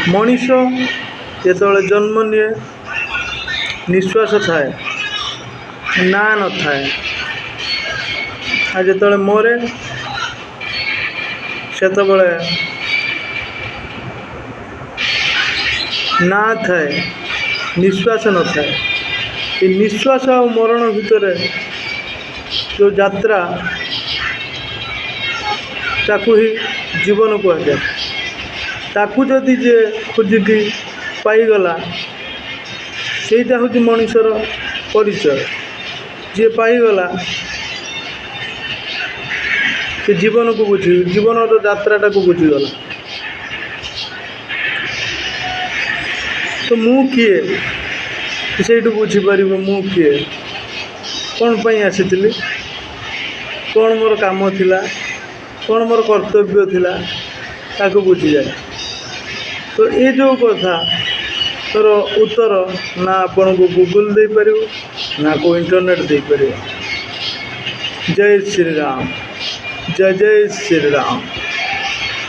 मनीष जेतବେଳେ जन्म निए निश्वास थाए ना न थाए आ जेतବେଳେ मरे सेतବେଳେ ना थाए निश्वास न थाए। ये निश्वास और मरण भितर जो यात्रा ताकू ही जीवन कहुए। ताकू जदि जे खोजिकी पाईगला सेटा हूँ मनीषर परिचय। जे पाईगला से जीवन को बुझी जीवन यात्राटा को बुझीगला। तो मु किए से बुझीपर मु किए कौन पाई आसी कौन मोर काम थिला कौन मोर कर्तव्य थिला ताको बुझी जाए। तो ये जो कथा तोर उत्तर ना आपण को गूगल दे पार ना को इंटरनेट दे पार। जय श्री राम, जय जय श्री राम।